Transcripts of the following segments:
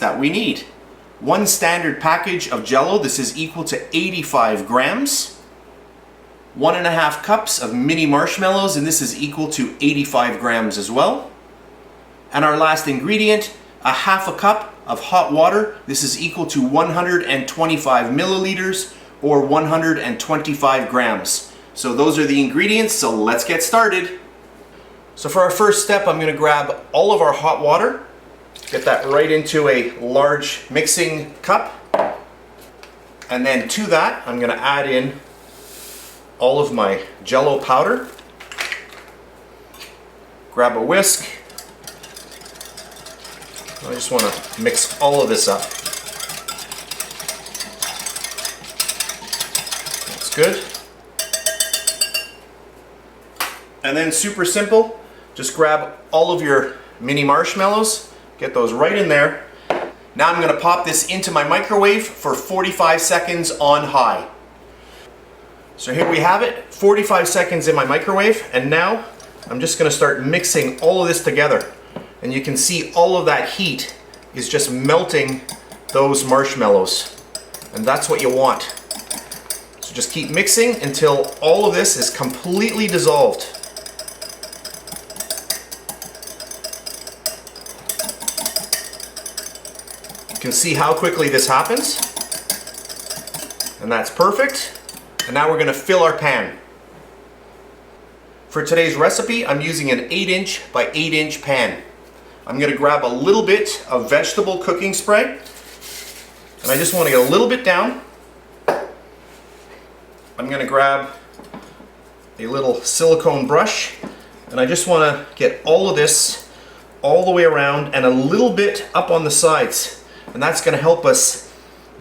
that we need. One standard package of Jello, this is equal to 85 grams. 1.5 cups of mini marshmallows, and this is equal to 85 grams as well. And our last ingredient, a half a cup of hot water. This is equal to 125 milliliters or 125 grams. So those are the ingredients, so let's get started. So for our first step, I'm going to grab all of our hot water, get that right into a large mixing cup, and then to that I'm going to add in all of my Jello powder. Grab a whisk. I just want to mix all of this up. That's good. And then super simple, just grab all of your mini marshmallows, get those right in there. Now I'm going to pop this into my microwave for 45 seconds on high. So here we have it, 45 seconds in my microwave, and now I'm just going to start mixing all of this together. And you can see all of that heat is just melting those marshmallows. And that's what you want. So just keep mixing until all of this is completely dissolved. You can see how quickly this happens. And that's perfect. And now we're going to fill our pan. For today's recipe, I'm using an 8-inch by 8-inch pan. I'm going to grab a little bit of vegetable cooking spray, and I just want to get a little bit down. I'm going to grab a little silicone brush, and I just want to get all of this all the way around and a little bit up on the sides, and that's going to help us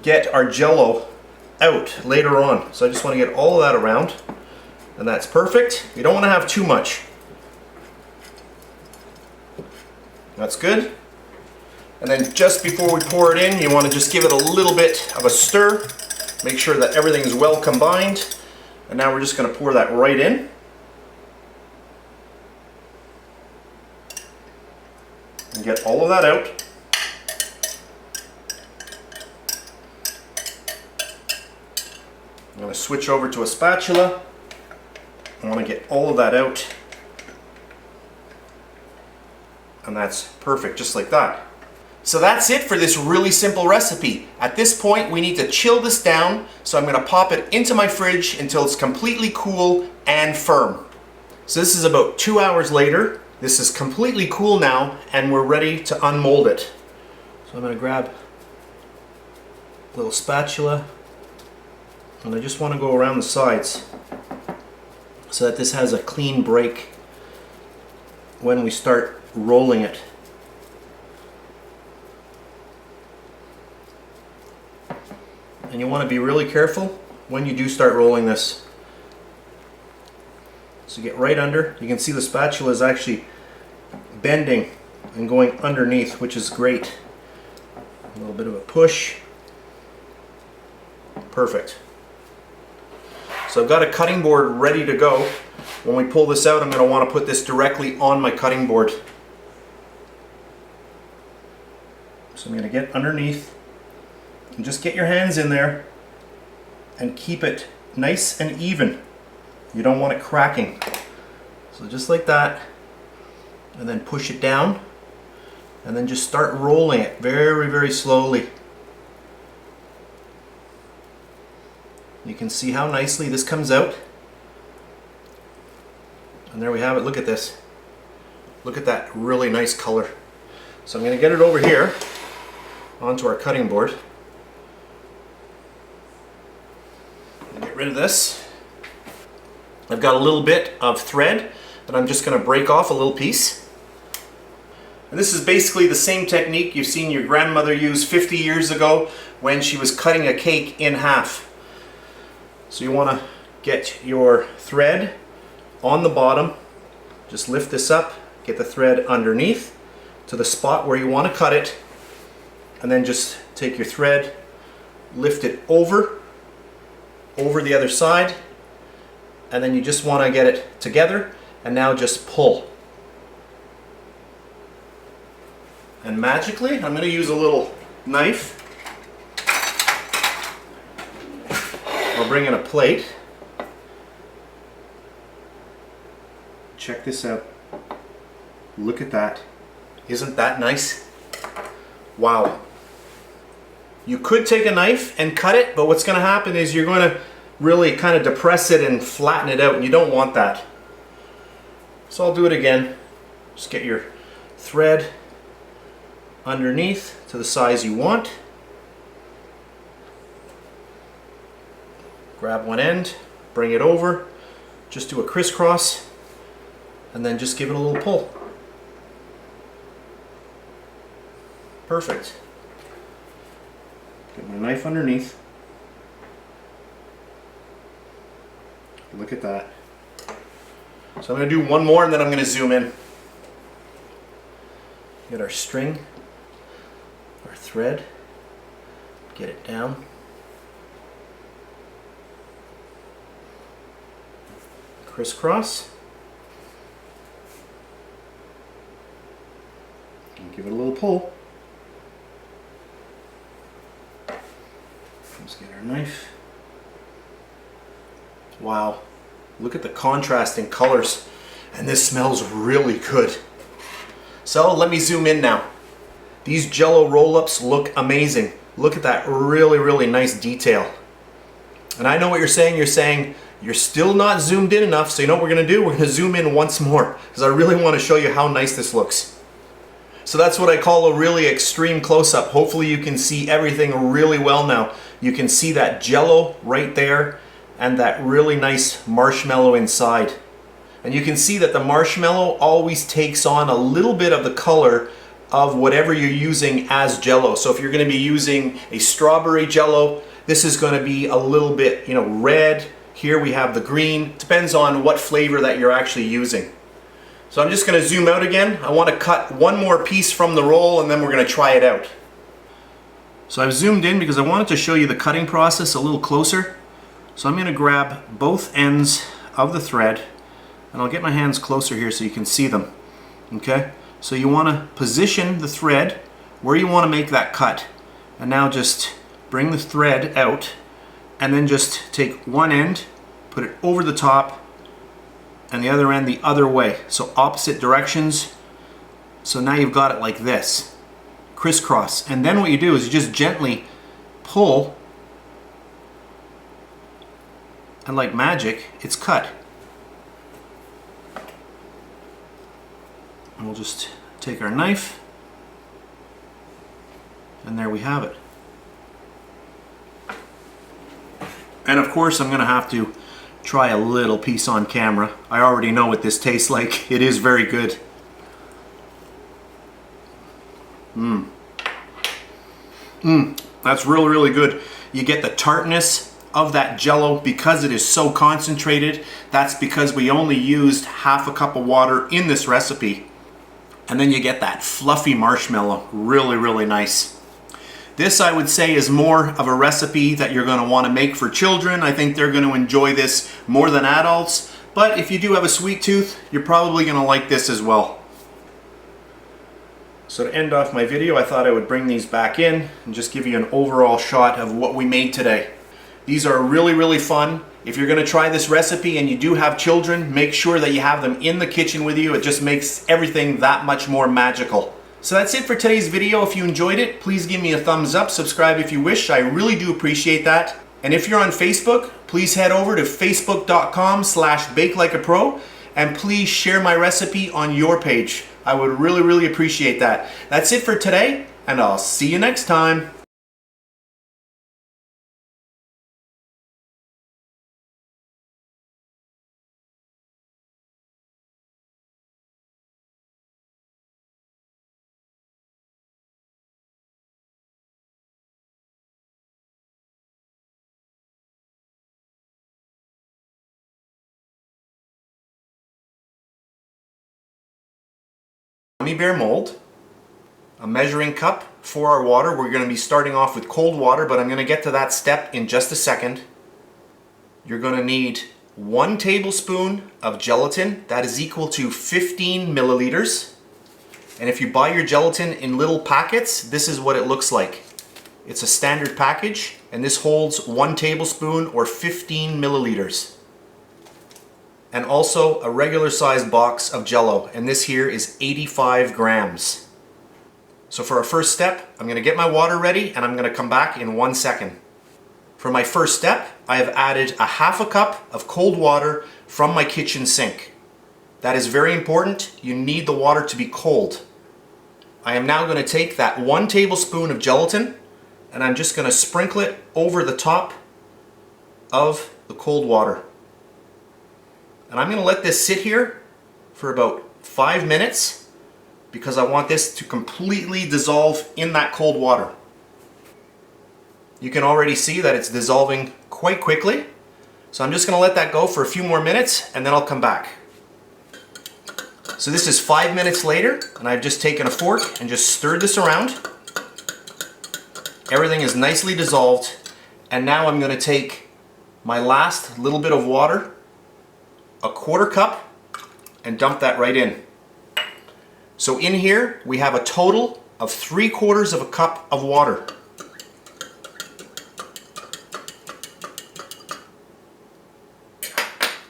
get our Jello out later on. So I just want to get all of that around, and that's perfect. You don't want to have too much. That's good. And then just before we pour it in, you want to just give it a little bit of a stir. Make sure that everything is well combined. And now we're just going to pour that right in. And get all of that out. I'm going to switch over to a spatula. I want to get all of that out. And that's perfect, just like that. So that's it for this really simple recipe. At this point, we need to chill this down, so I'm going to pop it into my fridge until it's completely cool and firm. So this is about 2 hours later. This is completely cool now, and we're ready to unmold it. So I'm going to grab a little spatula, and I just want to go around the sides so that this has a clean break when we start rolling it. And you want to be really careful when you do start rolling this. So get right under. You can see the spatula is actually bending and going underneath, which is great. A little bit of a push. Perfect. So I've got a cutting board ready to go. When we pull this out, I'm going to want to put this directly on my cutting board. So I'm going to get underneath and just get your hands in there and keep it nice and even. You don't want it cracking. So just like that, and then push it down, and then just start rolling it very, very slowly. You can see how nicely this comes out. And there we have it. Look at this. Look at that really nice color. So I'm going to get it over here onto our cutting board. Get rid of this. I've got a little bit of thread that I'm just going to break off a little piece. And this is basically the same technique you've seen your grandmother use 50 years ago when she was cutting a cake in half. So you want to get your thread on the bottom, just lift this up, get the thread underneath to the spot where you want to cut it, and then just take your thread, lift it over the other side, and then you just want to get it together, and now just pull. And magically, I'm going to use a little knife, or bring in a plate. Check this out. Look at that. Isn't that nice? Wow. You could take a knife and cut it, but what's going to happen is you're going to really kind of depress it and flatten it out, and you don't want that. So I'll do it again. Just get your thread underneath to the size you want. Grab one end, bring it over, just do a crisscross, and then just give it a little pull. Perfect. Get my knife underneath. Look at that. So I'm going to do one more and then I'm going to zoom in. Get our string, our thread, get it down. Crisscross. And give it a little pull. Let's get our knife. Wow, look at the contrasting colors, and this smells really good. So let me zoom in now. These Jello roll-ups look amazing. Look at that really nice detail. And I know what you're saying. You're saying you're still not zoomed in enough, so you know what we're gonna do? We're gonna zoom in once more, because I really want to show you how nice this looks. So that's what I call a really extreme close-up. Hopefully you can see everything really well now. You can see that Jello right there and that really nice marshmallow inside. And you can see that the marshmallow always takes on a little bit of the color of whatever you're using as Jello. So if you're going to be using a strawberry Jello, this is going to be a little bit, you know, red. Here we have the green. Depends on what flavor that you're actually using. So I'm just going to zoom out again. I want to cut one more piece from the roll and then we're going to try it out. So I've zoomed in because I wanted to show you the cutting process a little closer. So I'm going to grab both ends of the thread and I'll get my hands closer here so you can see them. Okay? So you want to position the thread where you want to make that cut. And now just bring the thread out and then just take one end, put it over the top, and the other end the other way. So opposite directions. So now you've got it like this. Crisscross. And then what you do is you just gently pull, and like magic, it's cut. And we'll just take our knife, and there we have it. And of course I'm gonna have to try a little piece on camera. I already know what this tastes like. It is very good. That's really good. You get the tartness of that Jello because it is so concentrated. That's because we only used half a cup of water in this recipe. And then you get that fluffy marshmallow. Really nice. This, I would say, is more of a recipe that you're going to want to make for children. I think they're going to enjoy this more than adults. But if you do have a sweet tooth, you're probably going to like this as well. So to end off my video, I thought I would bring these back in and just give you an overall shot of what we made today. These are really fun. If you're going to try this recipe and you do have children, make sure that you have them in the kitchen with you. It just makes everything that much more magical. So that's it for today's video. If you enjoyed it, please give me a thumbs up, subscribe if you wish. I really do appreciate that. And if you're on Facebook, please head over to facebook.com/bakelikeapro and please share my recipe on your page. I would really appreciate that. That's it for today, and I'll see you next time. Gummy bear mold, a measuring cup for our water. We're going to be starting off with cold water, but I'm going to get to that step in just a second. You're going to need 1 tablespoon of gelatin. That is equal to 15 milliliters. And if you buy your gelatin in little packets, this is what it looks like. It's a standard package, and this holds 1 tablespoon or 15 milliliters. And also a regular sized box of Jell-O, and this here is 85 grams. So for our first step, I'm going to get my water ready and I'm going to come back in 1 second. For my first step, I have added a half a cup of cold water from my kitchen sink. That is very important. You need the water to be cold. I am now going to take that 1 tablespoon of gelatin and I'm just going to sprinkle it over the top of the cold water. And I'm going to let this sit here for about 5 minutes because I want this to completely dissolve in that cold water. You can already see that it's dissolving quite quickly. So I'm just going to let that go for a few more minutes and then I'll come back. So this is 5 minutes later and I've just taken a fork and just stirred this around. Everything is nicely dissolved, and now I'm going to take my last little bit of water, a 1/4 cup, and dump that right in. So in here we have a total of 3/4 of a cup of water.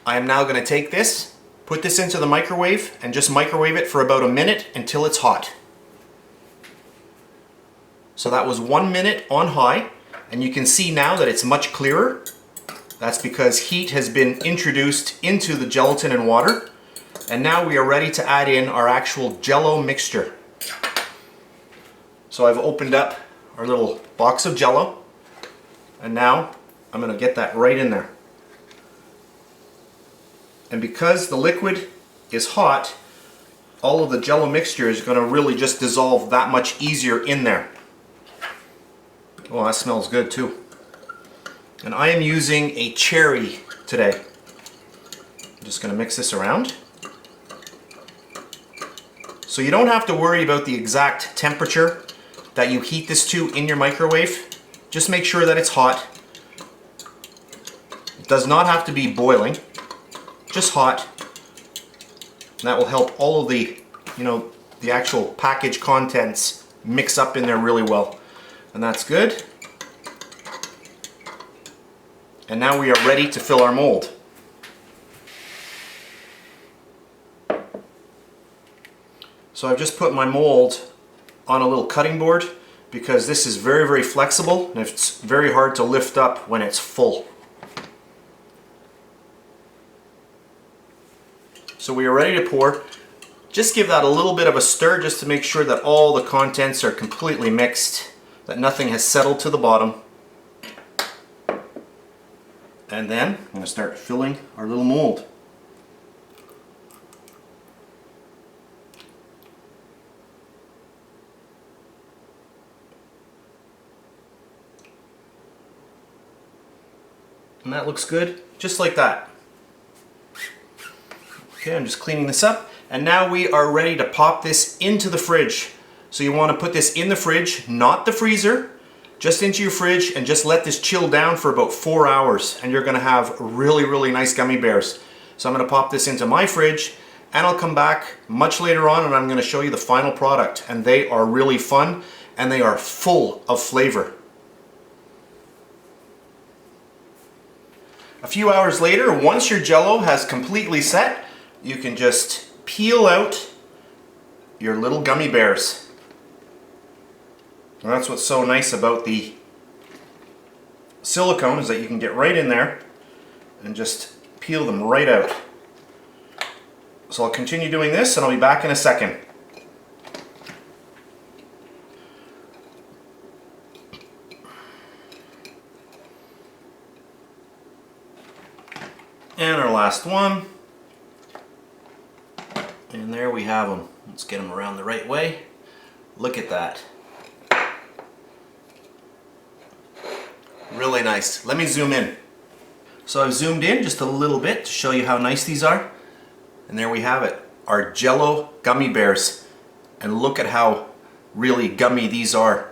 I am now going to take this, put this into the microwave, and just microwave it for about a minute until it's hot. So that was 1 minute on high, and you can see now that it's much clearer. That's because heat has been introduced into the gelatin and water, and now we are ready to add in our actual Jell-O mixture. So I've opened up our little box of Jell-O, and now I'm going to get that right in there. And because the liquid is hot, all of the Jell-O mixture is going to really just dissolve that much easier in there. Oh, that smells good too. And I am using a cherry today. I'm just going to mix this around. So you don't have to worry about the exact temperature that you heat this to in your microwave. Just make sure that it's hot. It does not have to be boiling, just hot. And that will help all of the, the actual package contents mix up in there really well. And that's good. And now we are ready to fill our mold. So I've just put my mold on a little cutting board because this is very, very flexible and it's very hard to lift up when it's full. So we are ready to pour. Just give that a little bit of a stir just to make sure that all the contents are completely mixed, that nothing has settled to the bottom. And then I'm going to start filling our little mold. And that looks good, just like that. Okay, I'm just cleaning this up. And now we are ready to pop this into the fridge. So you want to put this in the fridge, not the freezer, just into your fridge, and just let this chill down for about 4 hours. And you're going to have really, really nice gummy bears. So I'm going to pop this into my fridge, and I'll come back much later on and I'm going to show you the final product. And they are really fun, and they are full of flavor. A few hours later, once your Jell-O has completely set, you can just peel out your little gummy bears. And that's what's so nice about the silicone, is that you can get right in there and just peel them right out. So I'll continue doing this and I'll be back in a second. And our last one. And there we have them. Let's get them around the right way. Look at that. Really nice. Let me zoom in. So I've zoomed in just a little bit to show you how nice these are. And there we have it. Our Jell-O gummy bears. And look at how really gummy these are.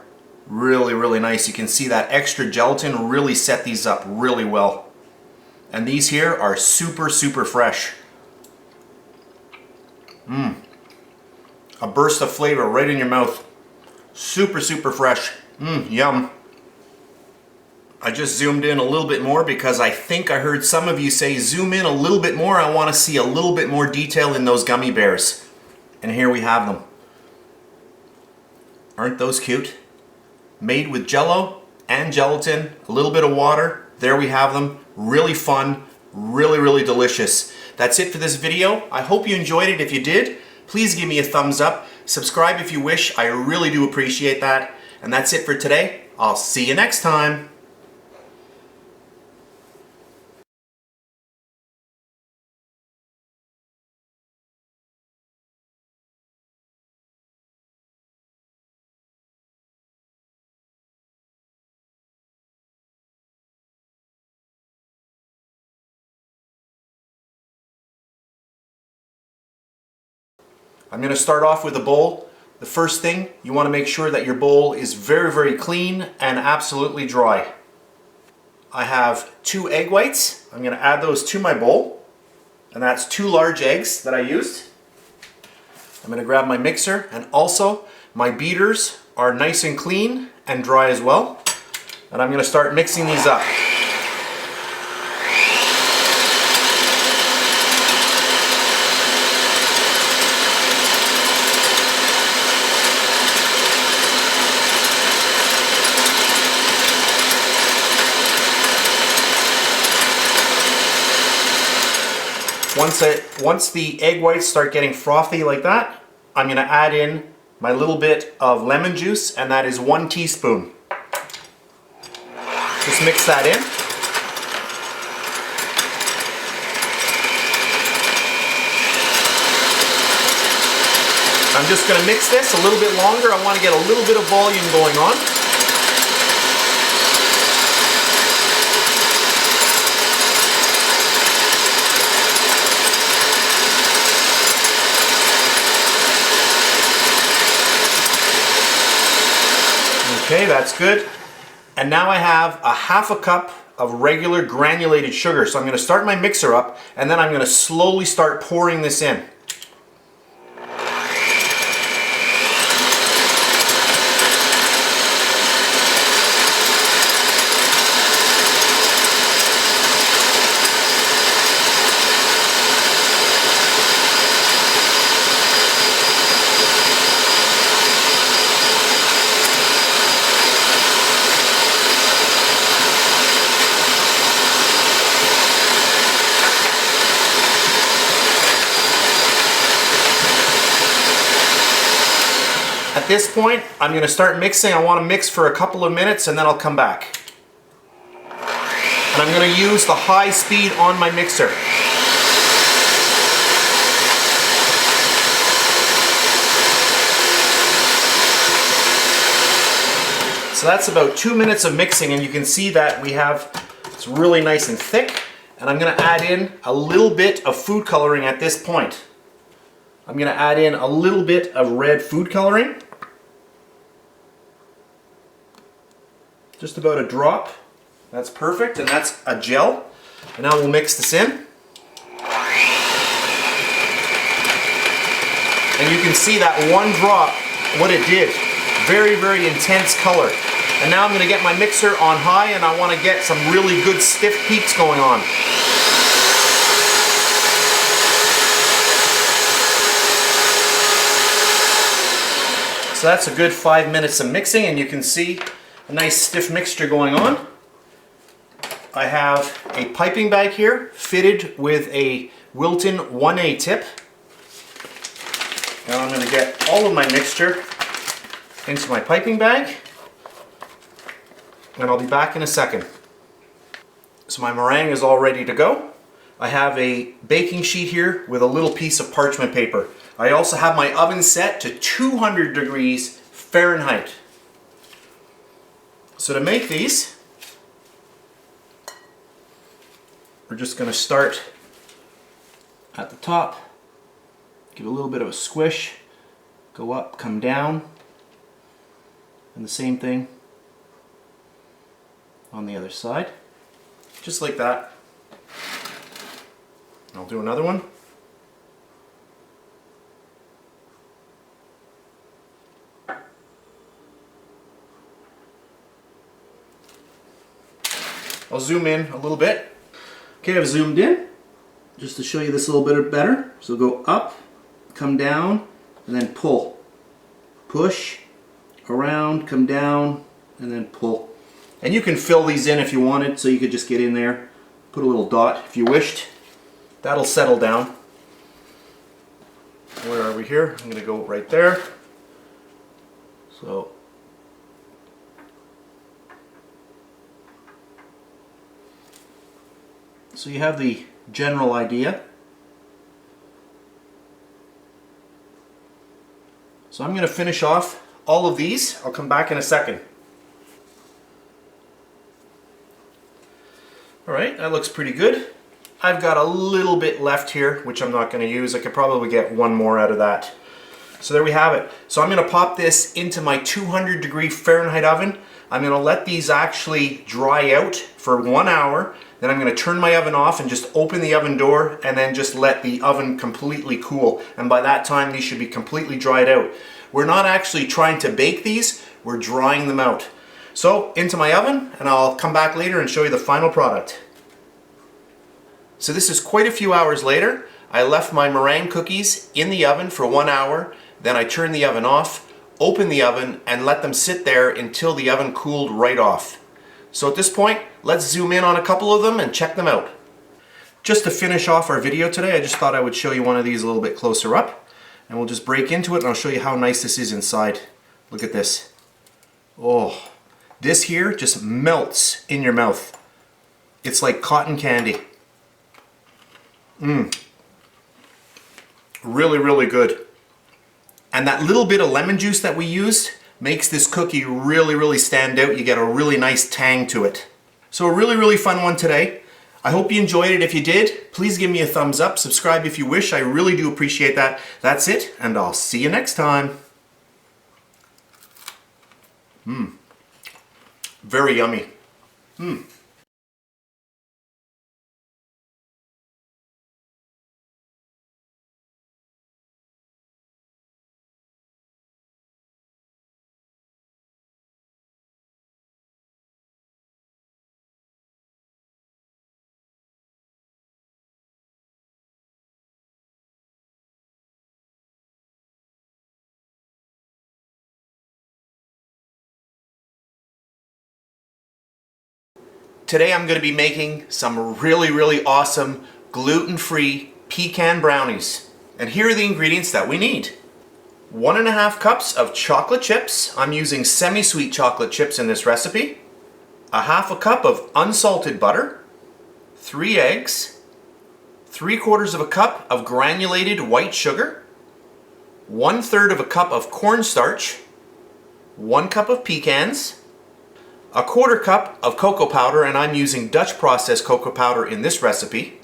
Really, really nice. You can see that extra gelatin really set these up really well. And these here are super, super fresh. A burst of flavor right in your mouth. Super, super fresh. Yum. I just zoomed in a little bit more because I think I heard some of you say zoom in a little bit more. I want to see a little bit more detail in those gummy bears. And here we have them. Aren't those cute? Made with Jell-O and gelatin, a little bit of water. There we have them. Really fun, really delicious. That's it for this video. I hope you enjoyed it. If you did, please give me a thumbs up. Subscribe if you wish. I really do appreciate that. And that's it for today. I'll see you next time. I'm going to start off with a bowl. The first thing, you want to make sure that your bowl is very clean and absolutely dry. I have 2 egg whites. I'm going to add those to my bowl. And that's 2 large eggs that I used. I'm going to grab my mixer, and also my beaters are nice and clean and dry as well. And I'm going to start mixing these up. Once the egg whites start getting frothy like that, I'm going to add in my little bit of lemon juice, and that is 1 teaspoon. Just mix that in. I'm just going to mix this a little bit longer. I want to get a little bit of volume going on. Okay, that's good. And now I have a 1/2 cup of regular granulated sugar. So I'm going to start my mixer up, and then I'm going to slowly start pouring this in. At this point, I'm going to start mixing. I want to mix for a couple of minutes, and then I'll come back. And I'm going to use the high speed on my mixer. So that's about 2 minutes of mixing, and you can see that it's really nice and thick. And I'm going to add in a little bit of food coloring at this point. I'm going to add in a little bit of red food coloring. Just about a drop. That's perfect, and that's a gel. And now we'll mix this in. And you can see that 1 drop, what it did. Very intense color. And now I'm going to get my mixer on high, and I want to get some really good stiff peaks going on. So that's a good 5 minutes of mixing, and you can see a nice stiff mixture going on. I have a piping bag here fitted with a Houten 1A tip. Now I'm going to get all of my mixture into my piping bag, and I'll be back in a second. So my meringue is all ready to go. I have a baking sheet here with a little piece of parchment paper. I also have my oven set to 200 degrees Fahrenheit. So to make these, we're just going to start at the top, give a little bit of a squish, go up, come down, and the same thing on the other side, just like that. I'll do another one. I'll zoom in a little bit. Okay, I've zoomed in just to show you this a little bit better. So go up, come down, and then pull. Push, around, come down, and then pull. And you can fill these in if you wanted, so you could just get in there, put a little dot if you wished. That'll settle down. Where are we here? I'm going to go right there. So you have the general idea. So I'm going to finish off all of these. I'll come back in a second. Alright, that looks pretty good. I've got a little bit left here, which I'm not going to use. I could probably get one more out of that. So there we have it. So I'm going to pop this into my 200-degree Fahrenheit oven. I'm going to let these actually dry out for 1 hour. Then I'm going to turn my oven off and just open the oven door and then just let the oven completely cool. And by that time, these should be completely dried out. We're not actually trying to bake these, we're drying them out. So into my oven, and I'll come back later and show you the final product. So this is quite a few hours later. I left my meringue cookies in the oven for 1 hour. Then I turned the oven off, opened the oven, and let them sit there until the oven cooled right off. So at this point, let's zoom in on a couple of them and check them out. Just to finish off our video today, I just thought I would show you one of these a little bit closer up. And we'll just break into it and I'll show you how nice this is inside. Look at this. Oh, this here just melts in your mouth. It's like cotton candy. Really, really good. And that little bit of lemon juice that we used makes this cookie really, really stand out. You get a really nice tang to it. So a really, really fun one today. I hope you enjoyed it. If you did, please give me a thumbs up. Subscribe if you wish. I really do appreciate that. That's it, and I'll see you next time. Very yummy. Today I'm going to be making some really, really awesome gluten-free pecan brownies. And here are the ingredients that we need. 1.5 cups of chocolate chips. I'm using semi-sweet chocolate chips in this recipe. 1/2 cup of unsalted butter. 3 eggs. 3/4 cup of granulated white sugar. 1/3 cup of cornstarch. 1 cup of pecans. 1/4 cup of cocoa powder, and I'm using Dutch processed cocoa powder in this recipe.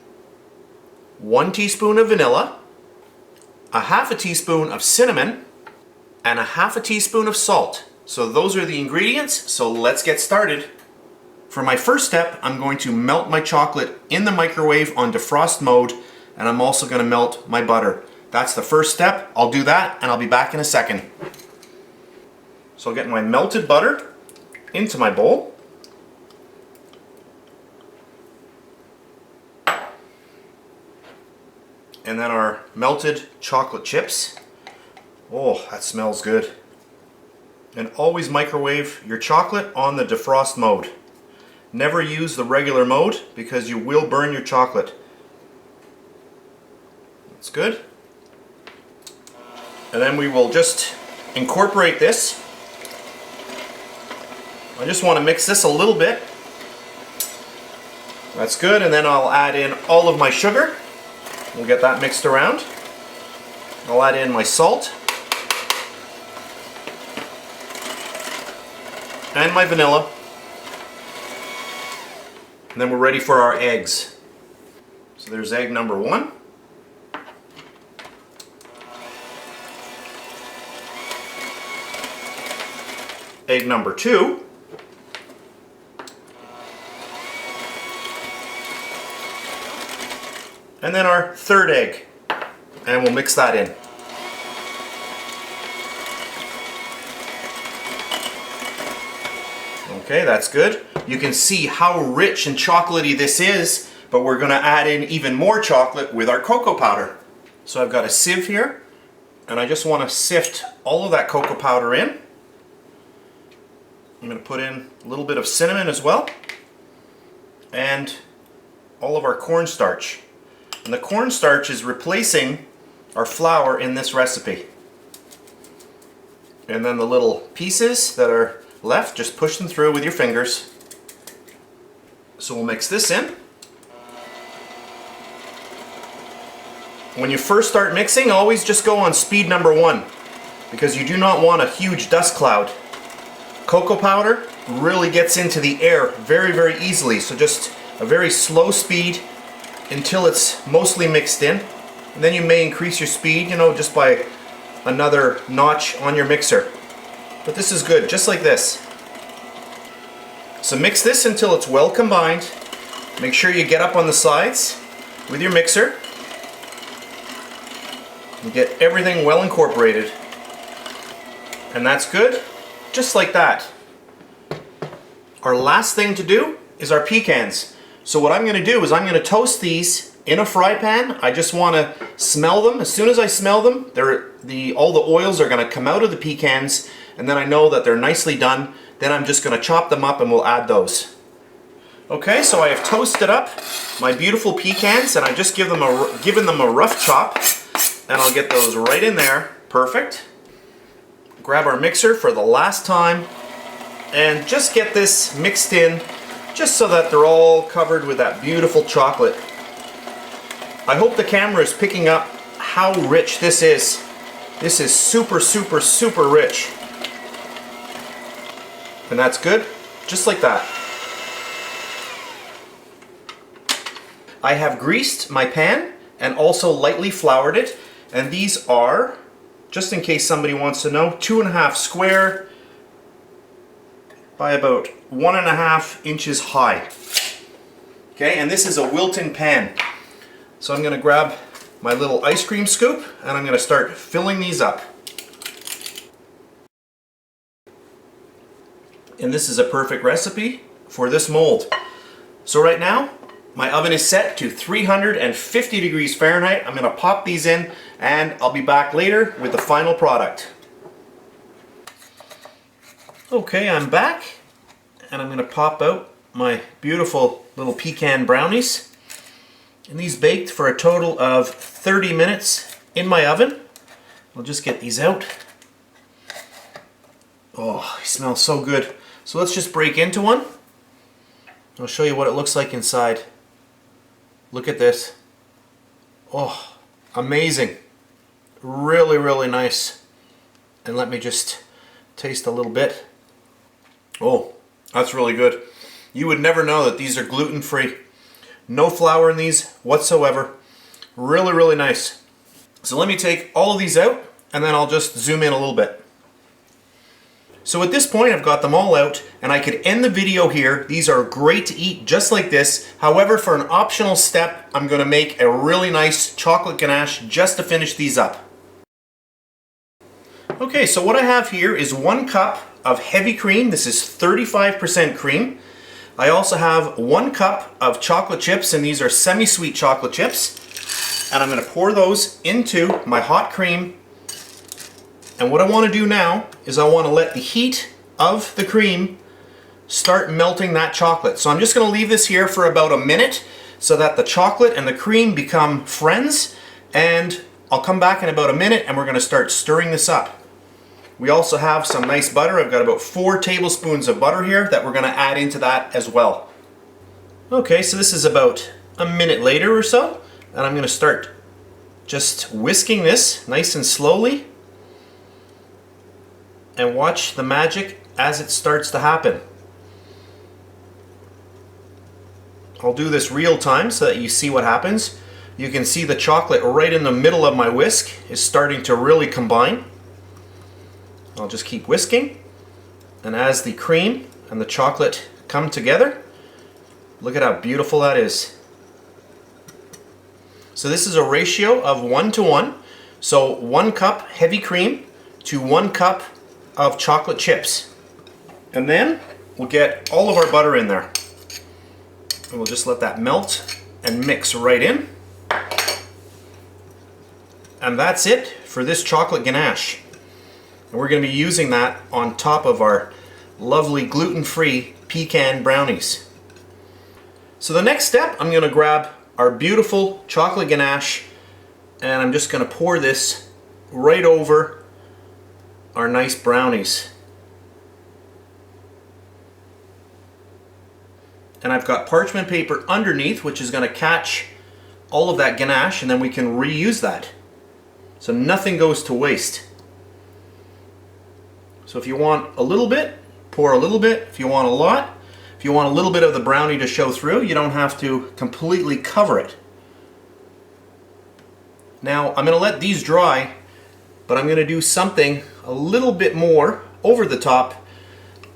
1 teaspoon of vanilla. 1/2 teaspoon of cinnamon. And 1/2 teaspoon of salt. So those are the ingredients, so let's get started. For my first step, I'm going to melt my chocolate in the microwave on defrost mode, and I'm also going to melt my butter. That's the first step. I'll do that, and I'll be back in a second. So I'll get my melted butter into my bowl. And then our melted chocolate chips. Oh, that smells good. And always microwave your chocolate on the defrost mode. Never use the regular mode because you will burn your chocolate. That's good. And then we will just incorporate this. I just want to mix this a little bit. That's good, and then I'll add in all of my sugar. We'll get that mixed around. I'll add in my salt. And my vanilla. And then we're ready for our eggs. So there's egg number 1. Egg number 2. And then our 3rd egg, and we'll mix that in. Okay, that's good. You can see how rich and chocolatey this is, but we're going to add in even more chocolate with our cocoa powder. So I've got a sieve here, and I just want to sift all of that cocoa powder in. I'm going to put in a little bit of cinnamon as well, and all of our cornstarch. And the cornstarch is replacing our flour in this recipe. And then the little pieces that are left, just push them through with your fingers. So we'll mix this in. When you first start mixing, always just go on speed number 1, because you do not want a huge dust cloud. Cocoa powder really gets into the air very, very easily, so just a very slow speed until it's mostly mixed in. And then you may increase your speed, just by another notch on your mixer. But this is good, just like this. So mix this until it's well combined. Make sure you get up on the sides with your mixer and get everything well incorporated. And that's good, just like that. Our last thing to do is our pecans. So what I'm going to do is I'm going to toast these in a fry pan. I just want to smell them. As soon as I smell them, all the oils are going to come out of the pecans, and then I know that they're nicely done. Then I'm just going to chop them up and we'll add those. Okay, so I have toasted up my beautiful pecans, and I've just given them a rough chop, and I'll get those right in there. Perfect. Grab our mixer for the last time and just get this mixed in, just so that they're all covered with that beautiful chocolate. I hope the camera is picking up how rich this is. This is super, super, super rich. And that's good, just like that. I have greased my pan and also lightly floured it. And these are, just in case somebody wants to know, 2.5 square by about 1.5 inches high. Okay, and this is a Wilton pan. So I'm going to grab my little ice cream scoop and I'm going to start filling these up. And this is a perfect recipe for this mold. So right now, my oven is set to 350 degrees Fahrenheit. I'm going to pop these in and I'll be back later with the final product. Okay, I'm back and I'm going to pop out my beautiful little pecan brownies. And these baked for a total of 30 minutes in my oven. I'll just get these out. Oh, they smell so good. So let's just break into one. I'll show you what it looks like inside. Look at this. Oh, amazing. Really, really nice. And let me just taste a little bit. Oh, that's really good. You would never know that these are gluten-free. No flour in these whatsoever. Really, really nice. So let me take all of these out and then I'll just zoom in a little bit. So at this point I've got them all out and I could end the video here. These are great to eat just like this. However, for an optional step, I'm going to make a really nice chocolate ganache just to finish these up. Okay, so what I have here is 1 cup of heavy cream. This is 35% cream. I also have 1 cup of chocolate chips, and these are semi-sweet chocolate chips. And I'm going to pour those into my hot cream. And what I want to do now is I want to let the heat of the cream start melting that chocolate. So I'm just going to leave this here for about a minute so that the chocolate and the cream become friends. And I'll come back in about a minute and we're going to start stirring this up. We also have some nice butter. I've got about 4 tablespoons of butter here that we're going to add into that as well. Okay, so this is about a minute later or so, and I'm going to start just whisking this nice and slowly and watch the magic as it starts to happen. I'll do this real time so that you see what happens. You can see the chocolate right in the middle of my whisk is starting to really combine. I'll just keep whisking, and as the cream and the chocolate come together, look at how beautiful that is. So this is a ratio of 1 to 1. So 1 cup heavy cream to 1 cup of chocolate chips. And then we'll get all of our butter in there. And we'll just let that melt and mix right in. And that's it for this chocolate ganache. And we're going to be using that on top of our lovely gluten-free pecan brownies. So the next step, I'm going to grab our beautiful chocolate ganache and I'm just going to pour this right over our nice brownies. And I've got parchment paper underneath, which is going to catch all of that ganache, and then we can reuse that. So nothing goes to waste. So if you want a little bit, pour a little bit. If you want a lot, if you want a little bit of the brownie to show through, you don't have to completely cover it. Now I'm going to let these dry, but I'm going to do something a little bit more over the top.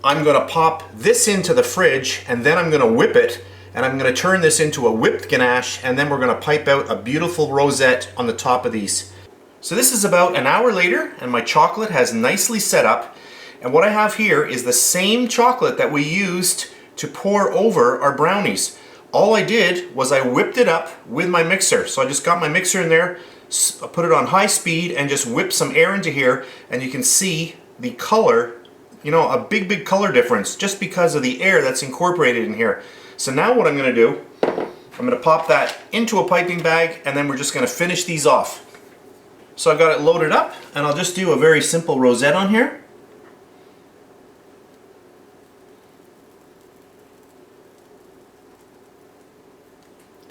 I'm going to pop this into the fridge and then I'm going to whip it, and I'm going to turn this into a whipped ganache, and then we're going to pipe out a beautiful rosette on the top of these. So this is about an hour later and my chocolate has nicely set up, and what I have here is the same chocolate that we used to pour over our brownies. All I did was I whipped it up with my mixer. So I just got my mixer in there, put it on high speed and just whipped some air into here, and you can see the color, you know, a big color difference just because of the air that's incorporated in here. So now what I'm going to do, I'm going to pop that into a piping bag and then we're just going to finish these off. So I've got it loaded up and I'll just do a very simple rosette on here.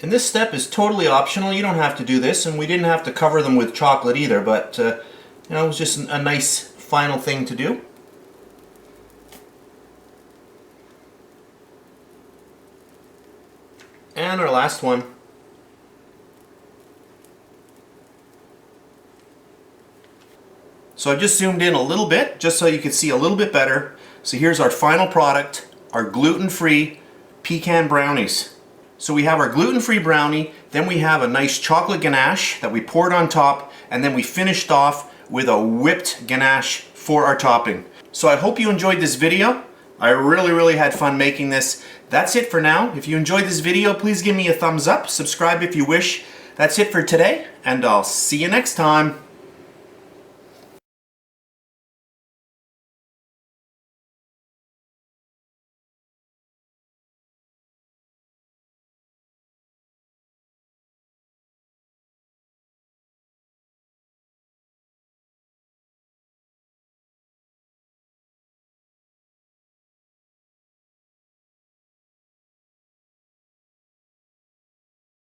And this step is totally optional. You don't have to do this, and we didn't have to cover them with chocolate either, but you know, it was just a nice final thing to do. And our last one. So I just zoomed in a little bit just so you could see a little bit better. So here's our final product, our gluten-free pecan brownies. So we have our gluten-free brownie, then we have a nice chocolate ganache that we poured on top, and then we finished off with a whipped ganache for our topping. So I hope you enjoyed this video. I really had fun making this. That's it for now. If you enjoyed this video, please give me a thumbs up, subscribe if you wish. That's it for today, and I'll see you next time.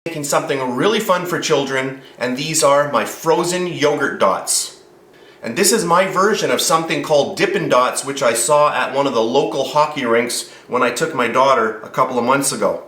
Making something really fun for children, and these are my frozen yogurt dots. And this is my version of something called Dippin' Dots, which I saw at one of the local hockey rinks when I took my daughter a couple of months ago.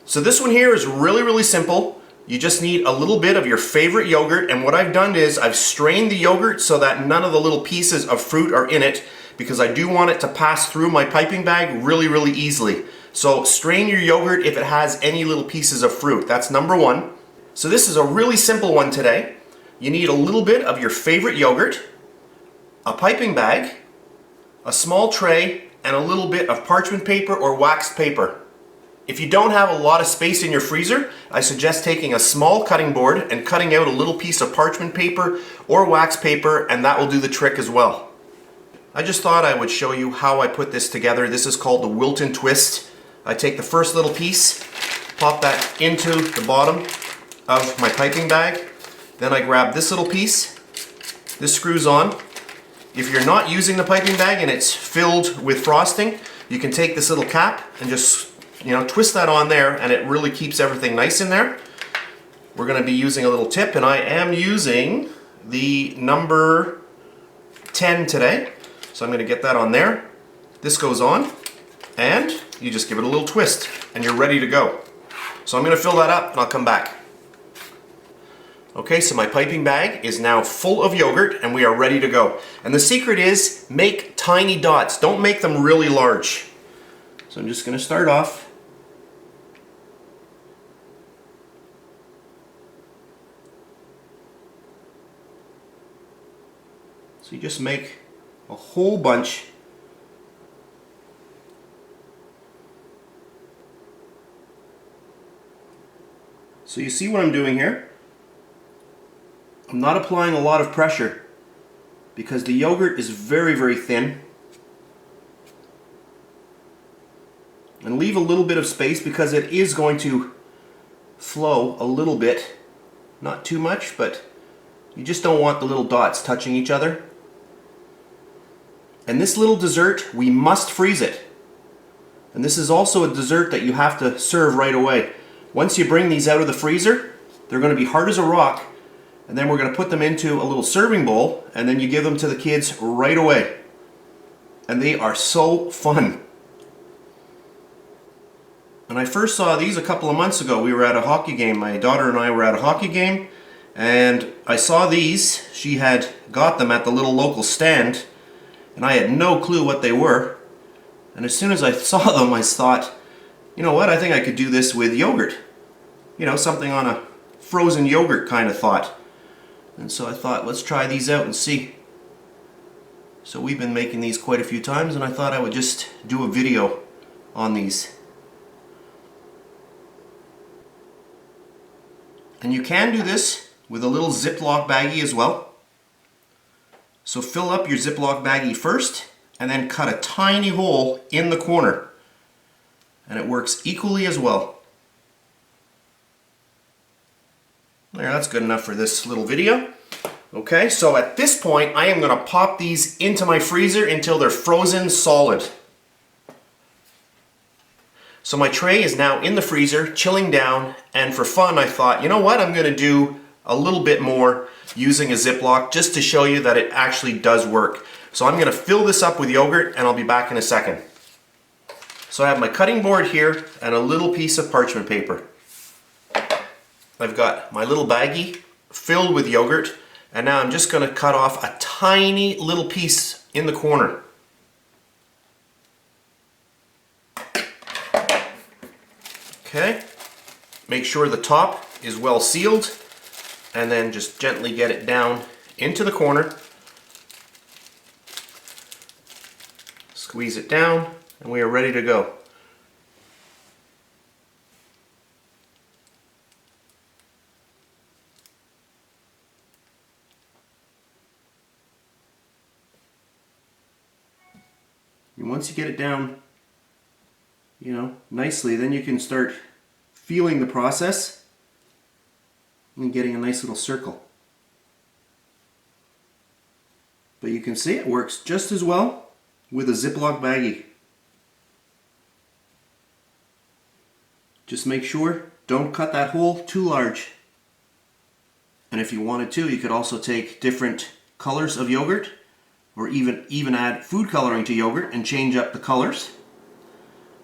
So this one here is really simple. You just need a little bit of your favorite yogurt, and what I've done is I've strained the yogurt so that none of the little pieces of fruit are in it, because I do want it to pass through my piping bag really easily. So strain your yogurt if it has any little pieces of fruit. That's number one. So this is a really simple one today. You need a little bit of your favorite yogurt, a piping bag, a small tray, and a little bit of parchment paper or waxed paper. If you don't have a lot of space in your freezer, I suggest taking a small cutting board and cutting out a little piece of parchment paper or wax paper, and that will do the trick as well. I just thought I would show you how I put this together. This is called the Houten twist. I take the first little piece, pop that into the bottom of my piping bag. Then I grab this little piece. This screws on. If you're not using the piping bag and it's filled with frosting, you can take this little cap and just, you know, twist that on there, and it really keeps everything nice in there. We're going to be using a little tip, and I am using the number 10 today. So I'm going to get that on there. This goes on, and you just give it a little twist and you're ready to go. So I'm going to fill that up and I'll come back. Okay, so my piping bag is now full of yogurt and we are ready to go. And the secret is make tiny dots. Don't make them really large. So I'm just going to start off. So you just make a whole bunch So you see what I'm doing here? I'm not applying a lot of pressure because the yogurt is very, very thin. And leave a little bit of space because it is going to flow a little bit. Not too much, but you just don't want the little dots touching each other. And this little dessert, we must freeze it. And this is also a dessert that you have to serve right away. Once you bring these out of the freezer, they're going to be hard as a rock, and then we're going to put them into a little serving bowl, and then you give them to the kids right away. And they are so fun. And I first saw these a couple of months ago. We were at a hockey game. My daughter and I were at a hockey game, and I saw these. She had got them at the little local stand, and I had no clue what they were. And as soon as I saw them, I thought, you know what, I think I could do this with yogurt. You know, something on a frozen yogurt kind of thought. And so I thought, let's try these out and see. So we've been making these quite a few times, and I thought I would just do a video on these. And you can do this with a little Ziploc baggie as well. So fill up your Ziploc baggie first, and then cut a tiny hole in the corner. And it works equally as well. There, that's good enough for this little video. Okay, so at this point, I am going to pop these into my freezer until they're frozen solid. So my tray is now in the freezer, chilling down, and for fun I thought, you know what, I'm going to do a little bit more using a Ziploc just to show you that it actually does work. So I'm going to fill this up with yogurt, and I'll be back in a second. So I have my cutting board here and a little piece of parchment paper. I've got my little baggie filled with yogurt, and now I'm just going to cut off a tiny little piece in the corner. Okay, make sure the top is well sealed, and then just gently get it down into the corner. Squeeze it down, and we are ready to go. And once you get it down, you know, nicely, then you can start feeling the process and getting a nice little circle. But you can see it works just as well with a Ziploc baggie. Just make sure, don't cut that hole too large. And if you wanted to, you could also take different colors of yogurt, or even add food coloring to yogurt and change up the colors.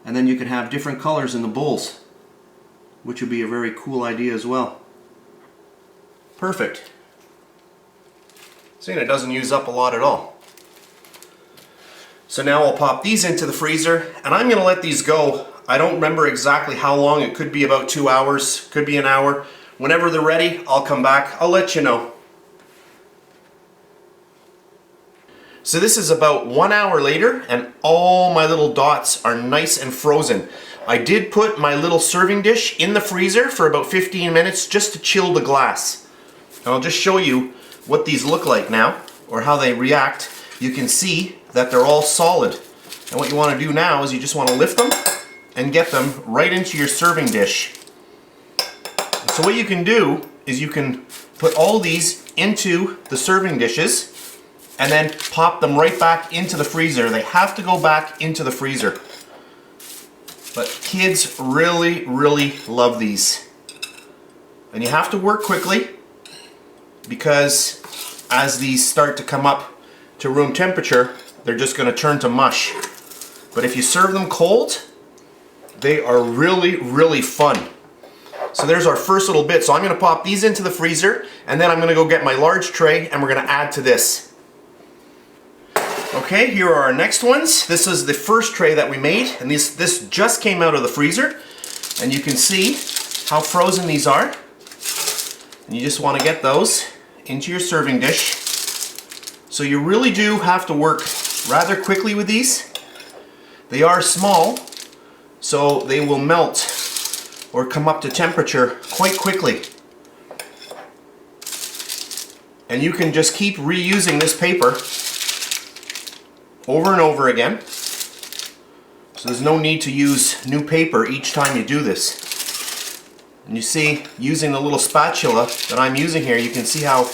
And then you can have different colors in the bowls, which would be a very cool idea as well. Perfect. See, it doesn't use up a lot at all. So now I'll pop these into the freezer, and I'm going to let these go. I don't remember exactly how long. It could be about 2 hours, could be an hour. Whenever they're ready, I'll come back. I'll let you know. So this is about 1 hour later, and all my little dots are nice and frozen. I did put my little serving dish in the freezer for about 15 minutes just to chill the glass. And I'll just show you what these look like now, or how they react. You can see that they're all solid. And what you want to do now is you just want to lift them and get them right into your serving dish. So what you can do is you can put all these into the serving dishes and then pop them right back into the freezer. They have to go back into the freezer. But kids really, really love these. And you have to work quickly, because as these start to come up to room temperature, they're just going to turn to mush. But if you serve them cold, they are really, really fun. So there's our first little bit. So I'm going to pop these into the freezer, and then I'm going to go get my large tray, and we're going to add to this. Okay, here are our next ones. This is the first tray that we made, and this just came out of the freezer, and you can see how frozen these are. And you just want to get those into your serving dish. So you really do have to work rather quickly with these. They are small, so they will melt or come up to temperature quite quickly. And you can just keep reusing this paper over and over again. So there's no need to use new paper each time you do this. And you see, using the little spatula that I'm using here, you can see how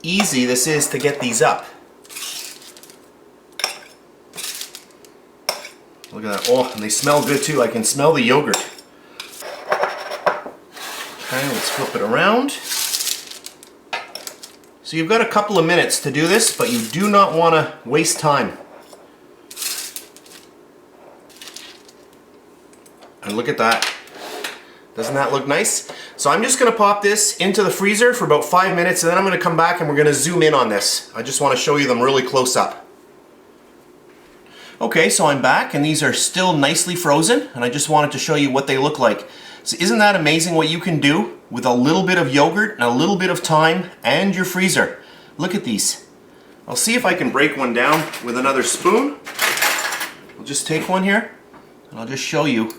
easy this is to get these up. Look at that. Oh, and they smell good too. I can smell the yogurt. Okay, let's flip it around. So you've got a couple of minutes to do this, but you do not want to waste time. And look at that. Doesn't that look nice? So I'm just going to pop this into the freezer for about 5 minutes, and then I'm going to come back and we're going to zoom in on this. I just want to show you them really close up. Okay, so I'm back and these are still nicely frozen, and I just wanted to show you what they look like. So isn't that amazing what you can do with a little bit of yogurt and a little bit of time and your freezer? Look at these. I'll see if I can break one down with another spoon. I'll just take one here and I'll just show you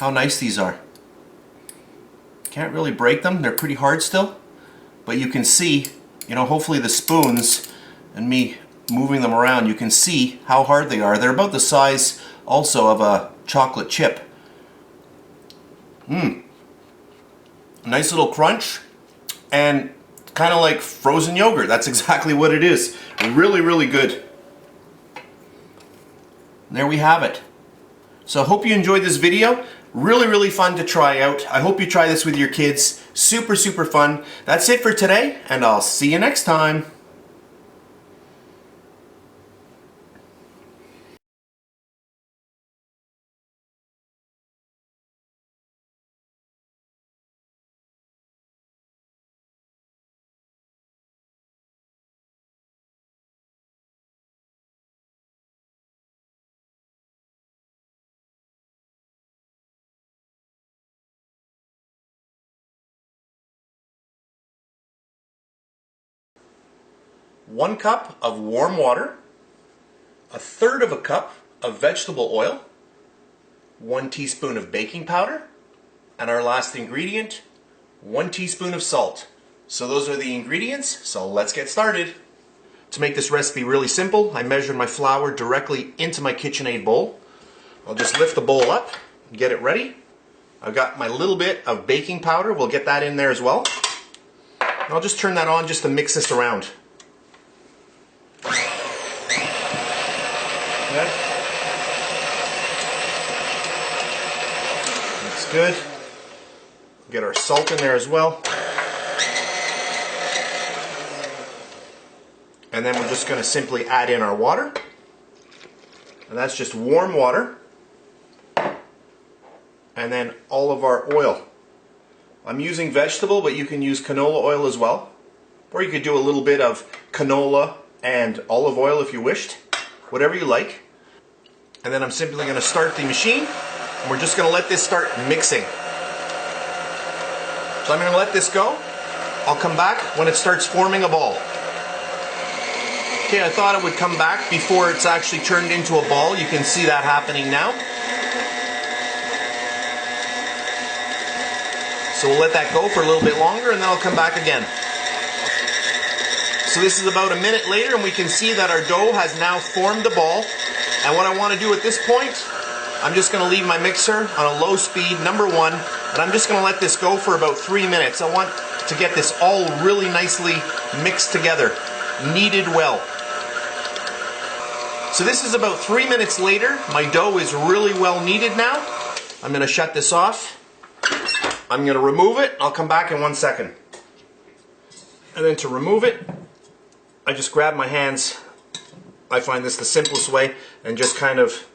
how nice these are. Can't really break them, they're pretty hard still, but you can see, you know, hopefully the spoons and me moving them around, you can see how hard they are. They're about the size also of a chocolate chip. Nice little crunch, and kind of like frozen yogurt. That's exactly what it is. Really, really good. There we have it. So I hope you enjoyed this video. Really, really fun to try out. I hope you try this with your kids. Super, super fun. That's it for today, and I'll see you next time. One cup of warm water, a third of a cup of vegetable oil, 1 teaspoon of baking powder, and our last ingredient, 1 teaspoon of salt. So those are the ingredients, so let's get started. To make this recipe really simple, I measured my flour directly into my KitchenAid bowl. I'll just lift the bowl up and get it ready. I've got my little bit of baking powder, we'll get that in there as well. And I'll just turn that on just to mix this around. Okay. That's good. Get our salt in there as well. And then we're just going to simply add in our water. And that's just warm water. And then all of our oil. I'm using vegetable, but you can use canola oil as well. Or you could do a little bit of canola and olive oil if you wished. Whatever you like. And then I'm simply going to start the machine, and we're just going to let this start mixing. So I'm going to let this go. I'll come back when it starts forming a ball. Okay, I thought it would come back before it's actually turned into a ball. You can see that happening now. So we'll let that go for a little bit longer, and then I'll come back again. So this is about a minute later, and we can see that our dough has now formed a ball. And what I want to do at this point, I'm just going to leave my mixer on a low speed, number 1, and I'm just going to let this go for about 3 minutes. I want to get this all really nicely mixed together, kneaded well. So this is about 3 minutes later. My dough is really well kneaded now. I'm going to shut this off. I'm going to remove it. I'll come back in 1 second. And then to remove it, I just grab my hands. I find this the simplest way, and just kind of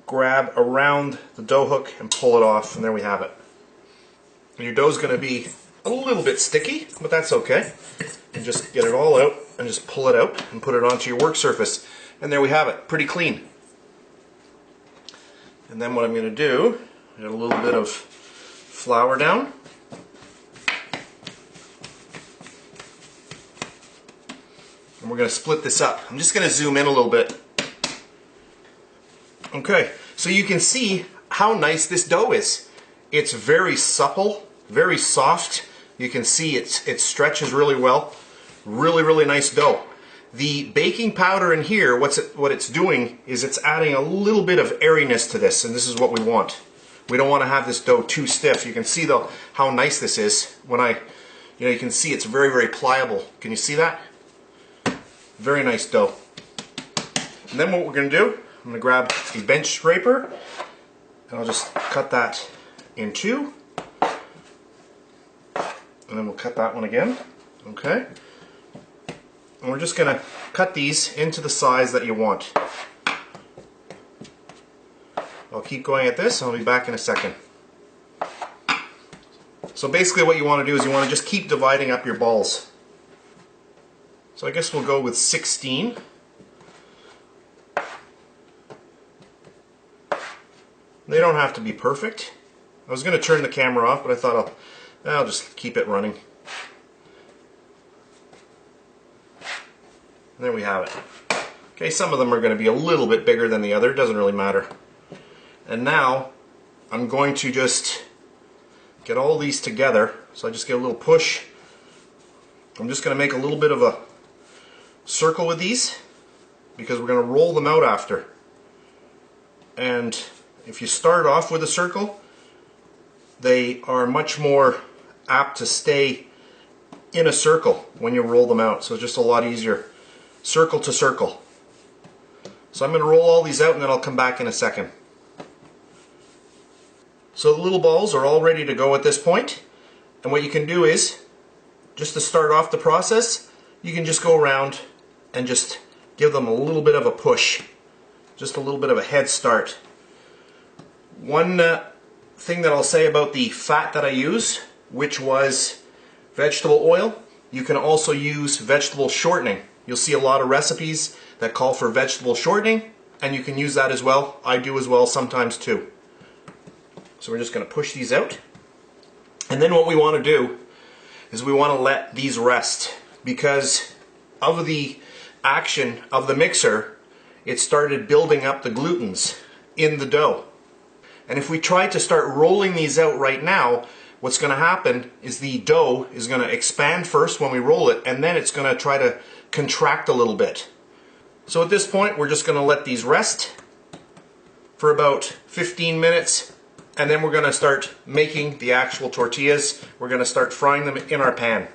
grab around the dough hook and pull it off, and there we have it. And your dough's going to be a little bit sticky, but that's okay. And just get it all out and just pull it out and put it onto your work surface. And there we have it, pretty clean. And then what I'm going to do, add a little bit of flour down. And we're going to split this up. I'm just going to zoom in a little bit. Okay, so you can see how nice this dough is. It's very supple, very soft. You can see it stretches really well. Really, really nice dough. The baking powder in here, what it's doing is it's adding a little bit of airiness to this, and this is what we want. We don't want to have this dough too stiff. You can see though how nice this is. When you can see it's very, very pliable. Can you see that? Very nice dough. And then what we're going to do, I'm going to grab a bench scraper, and I'll just cut that in two. And then we'll cut that one again. Okay. And we're just going to cut these into the size that you want. I'll keep going at this, and I'll be back in a second. So basically what you want to do is you want to just keep dividing up your balls. So I guess we'll go with 16. They don't have to be perfect. I was going to turn the camera off, but I thought I'll just keep it running. And there we have it. Okay, some of them are going to be a little bit bigger than the other. It doesn't really matter. And now I'm going to just get all these together. So I just get a little push. I'm just going to make a little bit of a circle with these because we're going to roll them out after. And if you start off with a circle, they are much more apt to stay in a circle when you roll them out. So it's just a lot easier. Circle to circle. So I'm going to roll all these out and then I'll come back in a second. So the little balls are all ready to go at this point. And what you can do is, just to start off the process, you can just go around and just give them a little bit of a push. Just a little bit of a head start. One thing that I'll say about the fat that I use, which was vegetable oil, you can also use vegetable shortening. You'll see a lot of recipes that call for vegetable shortening, and you can use that as well. I do as well sometimes too. So we're just going to push these out. And then what we want to do is we want to let these rest, because of the action of the mixer, it started building up the glutens in the dough. And if we try to start rolling these out right now, what's going to happen is the dough is going to expand first when we roll it, and then it's going to try to contract a little bit. So at this point we're just going to let these rest for about 15 minutes, and then we're going to start making the actual tortillas. We're going to start frying them in our pan. And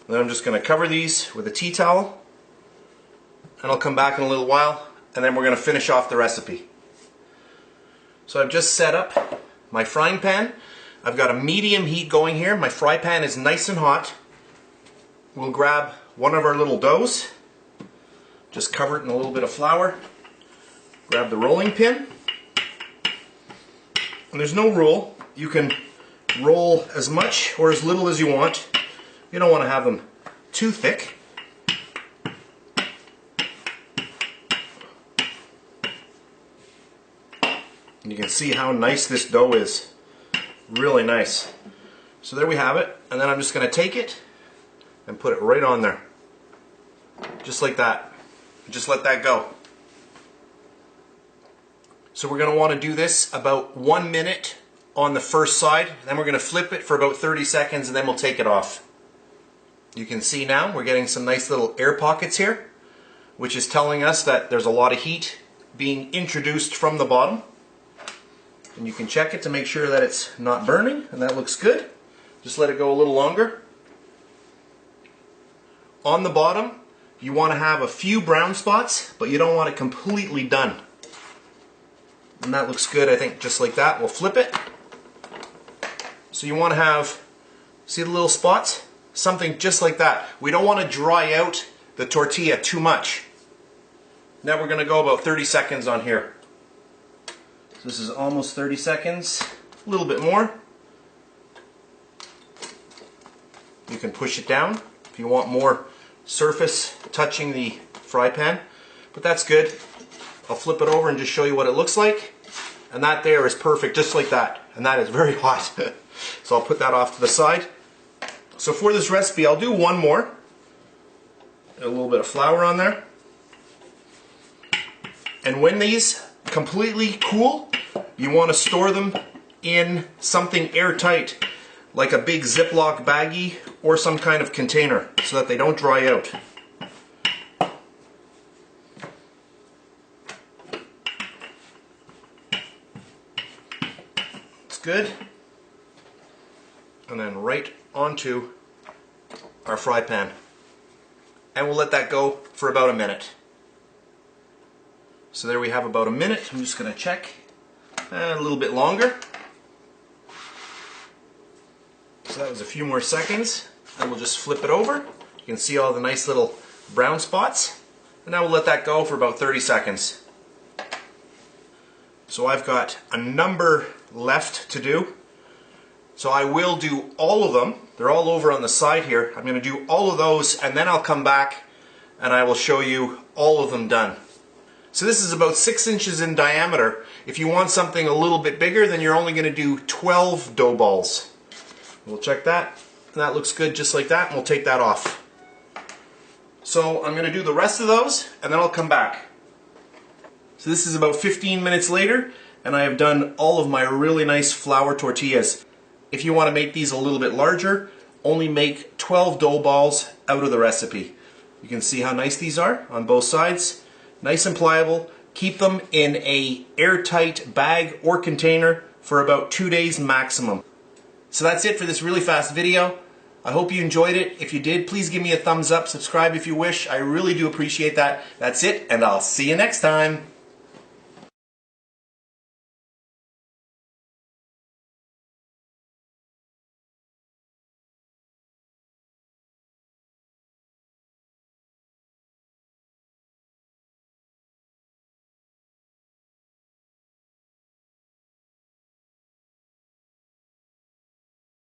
then I'm just going to cover these with a tea towel, and I'll come back in a little while, and then we're going to finish off the recipe. So I've just set up my frying pan. I've got a medium heat going here. My fry pan is nice and hot. We'll grab one of our little doughs, just cover it in a little bit of flour, grab the rolling pin, and there's no rule. You can roll as much or as little as you want. You don't want to have them too thick. And you can see how nice this dough is. Really nice. So there we have it, and then I'm just going to take it and put it right on there. Just like that. Just let that go. So we're going to want to do this about 1 minute on the first side, then we're going to flip it for about 30 seconds and then we'll take it off. You can see now we're getting some nice little air pockets here, which is telling us that there's a lot of heat being introduced from the bottom. And you can check it to make sure that it's not burning, and that looks good. Just let it go a little longer. On the bottom, you want to have a few brown spots, but you don't want it completely done. And that looks good, I think, just like that. We'll flip it. So you want to have, see the little spots? Something just like that. We don't want to dry out the tortilla too much. Now we're going to go about 30 seconds on here. So this is almost 30 seconds, a little bit more. You can push it down if you want more surface touching the fry pan, but that's good. I'll flip it over and just show you what it looks like. And that there is perfect, just like that. And that is very hot. So I'll put that off to the side. So for this recipe, I'll do one more. A little bit of flour on there. And when these completely cool, you want to store them in something airtight, like a big Ziploc baggie or some kind of container, so that they don't dry out. It's good. And then right onto our fry pan. And we'll let that go for about a minute. So there we have about a minute. I'm just going to check. A little bit longer. So that was a few more seconds. And we'll just flip it over. You can see all the nice little brown spots. And now we'll let that go for about 30 seconds. So I've got a number left to do. So I will do all of them. They're all over on the side here. I'm going to do all of those, and then I'll come back and I will show you all of them done. So this is about 6 inches in diameter. If you want something a little bit bigger, then you're only going to do 12 dough balls. We'll check that. And that looks good just like that, and we'll take that off. So I'm going to do the rest of those, and then I'll come back. So this is about 15 minutes later, and I have done all of my really nice flour tortillas. If you want to make these a little bit larger, only make 12 dough balls out of the recipe. You can see how nice these are on both sides. Nice and pliable. Keep them in a airtight bag or container for about 2 days maximum. So that's it for this really fast video. I hope you enjoyed it. If you did, please give me a thumbs up, subscribe if you wish. I really do appreciate that. That's it, and I'll see you next time.